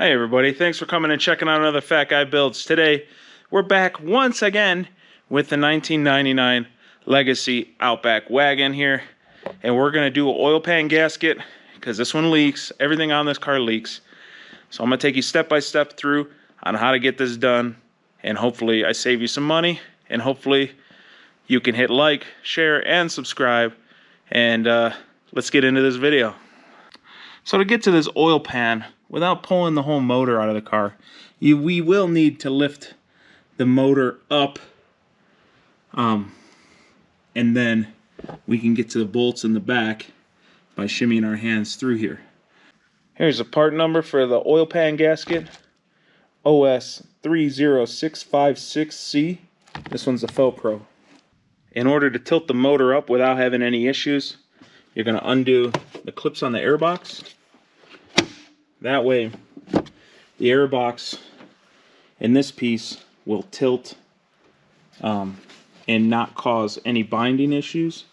Hi everybody, thanks for coming and checking out another Fat Guy Builds. Today, we're back once again with the 1999 Legacy Outback wagon here. And we're gonna do an oil pan gasket, because this one leaks. Everything on this car leaks. So I'm gonna take you step by step through on how to get this done. And hopefully I save you some money. And hopefully you can hit like, share, and subscribe. And let's get into this video. So to get to this oil pan, without pulling the whole motor out of the car, we will need to lift the motor up, and then we can get to the bolts in the back by shimmying our hands through here. Here's a part number for the oil pan gasket, OS 30656C. This one's a Pro. In order to tilt the motor up without having any issues, you're going to undo the clips on the airbox. That way, the airbox in this piece will tilt and not cause any binding issues.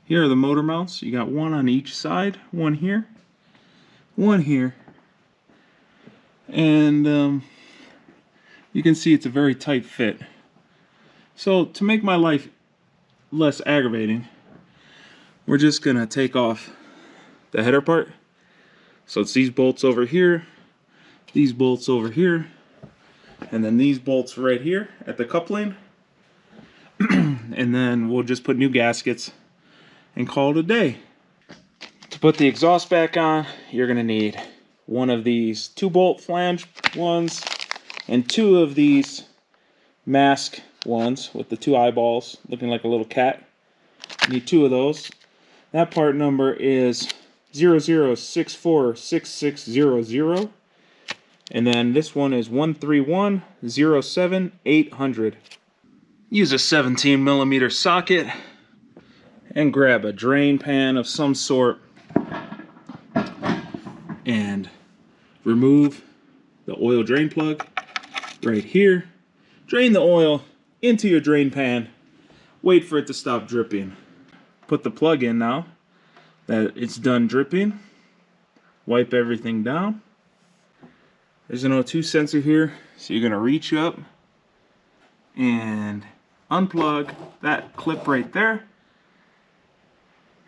Here are the motor mounts. You got one on each side, one here, and you can see it's a very tight fit. So to make my life less aggravating, we're just gonna take off the header part. So it's these bolts over here, these bolts over here, and then these bolts right here at the coupling. And then we'll just put new gaskets and call it a day. To put the exhaust back on, you're gonna need one of these 2-bolt flange ones and two of these mask ones with the 2 eyeballs looking like a little cat. You need 2 of those. That part number is 00646600, and then this one is 13107-800. Use a 17mm socket and grab a drain pan of some sort and remove the oil drain plug right here. Drain the oil into your drain pan, wait for it to stop dripping. Put the plug in now that it's done dripping. Wipe everything down. There's an O2 sensor here, so you're gonna reach up and unplug that clip right there,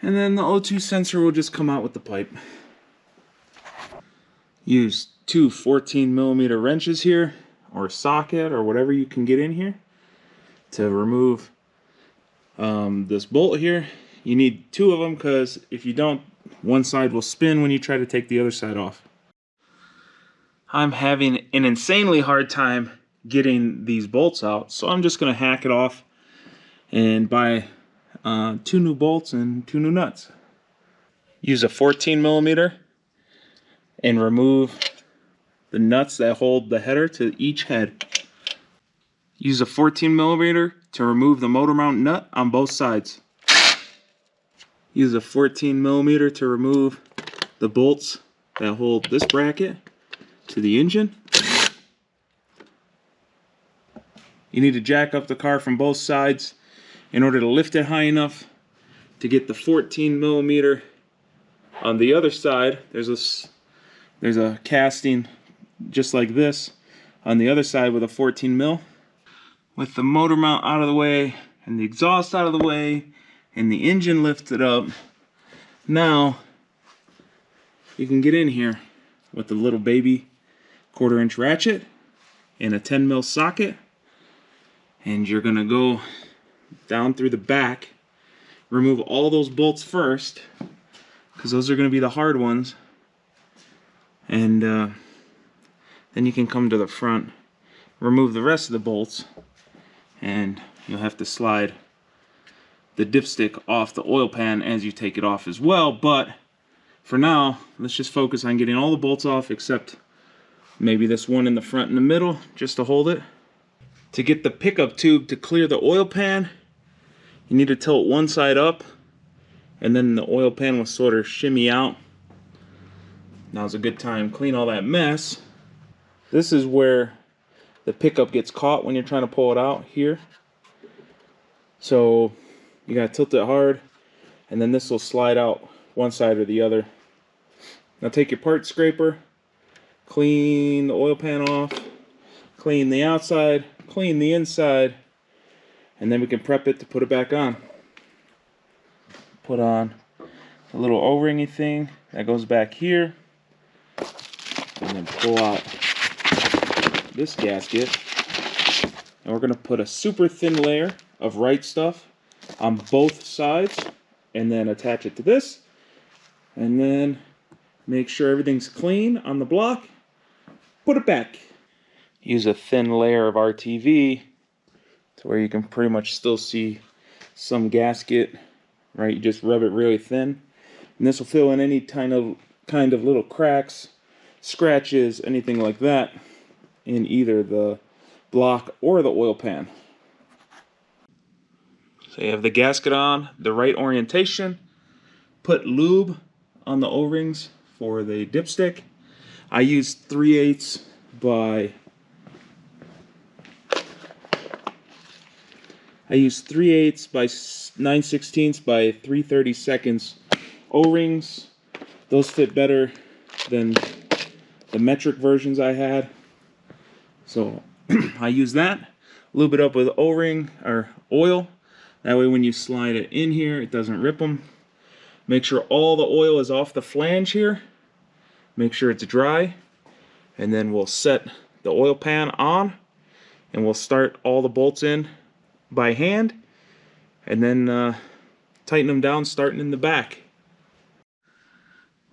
and then the O2 sensor will just come out with the pipe. Use 2 14mm wrenches here, or socket, or whatever you can get in here to remove this bolt here. You need 2 of them, because if you don't, one side will spin when you try to take the other side off. I'm having an insanely hard time getting these bolts out, so I'm just going to hack it off and buy 2 new bolts and 2 new nuts. Use a 14mm and remove the nuts that hold the header to each head. Use a 14mm to remove the motor mount nut on both sides. Use a 14mm to remove the bolts that hold this bracket to the engine. You need to jack up the car from both sides in order to lift it high enough to get the 14mm on the other side. There's a casting just like this on the other side with a 14mm. With the motor mount out of the way and the exhaust out of the way and the engine lifted up, now you can get in here with the little baby 1/4-inch ratchet and a 10mm socket, and you're gonna go down through the back, remove all those bolts first, because those are gonna be the hard ones, and then you can come to the front, remove the rest of the bolts, and you'll have to slide the dipstick off the oil pan as you take it off as well. But for now, let's just focus on getting all the bolts off except maybe this one in the front and the middle, just to hold it. To get the pickup tube to clear the oil pan, you need to tilt one side up, and then the oil pan will sort of shimmy out. Now's a good time to clean all that mess. This is where the pickup gets caught when you're trying to pull it out here. So you gotta tilt it hard, and then this will slide out one side or the other. Now take your part scraper, clean the oil pan off, clean the outside, clean the inside, and then we can prep it to put it back on. Put on a little O-ringy thing that goes back here, and then pull out this gasket, and we're going to put a super thin layer of right stuff on both sides, and then attach it to this, and then make sure everything's clean on the block, put it back. Use a thin layer of RTV to where you can pretty much still see some gasket, right? You just rub it really thin, and this will fill in any kind of little cracks, scratches, anything like that in either the block or the oil pan. So you have the gasket on, the right orientation. Put lube on the O-rings for the dipstick. I use 3/8 by 9/16 by 3/32 O-rings. Those fit better than the metric versions I had. So I use that. Lube it up with O-ring or oil. That way when you slide it in here, it doesn't rip them. Make sure all the oil is off the flange here. Make sure it's dry. And then we'll set the oil pan on, and we'll start all the bolts in by hand, and then tighten them down starting in the back.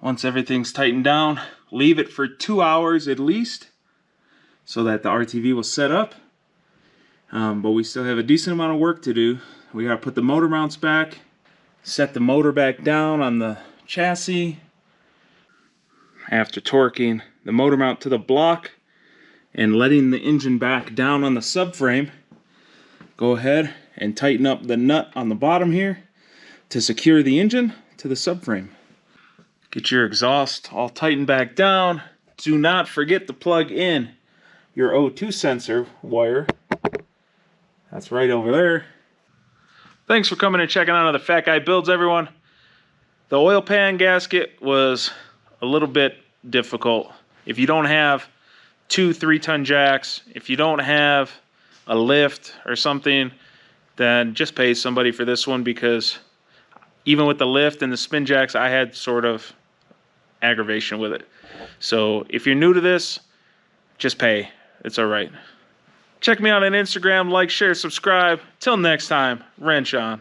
Once everything's tightened down, leave it for 2 hours at least so that the RTV will set up. But we still have a decent amount of work to do. We gotta put the motor mounts back, set the motor back down on the chassis. After torquing the motor mount to the block and letting the engine back down on the subframe, go ahead and tighten up the nut on the bottom here to secure the engine to the subframe. Get your exhaust all tightened back down. Do not forget to plug in your O2 sensor wire. That's right over there. Thanks for coming and checking out the Fat Guy Builds, everyone. The oil pan gasket was a little bit difficult. If you don't have 2 3-ton jacks, if you don't have a lift or something, then just pay somebody for this one, because even with the lift and the spin jacks, I had sort of aggravation with it. So if you're new to this, just pay. It's all right. Check me out on Instagram, like, share, subscribe. Till next time, wrench on.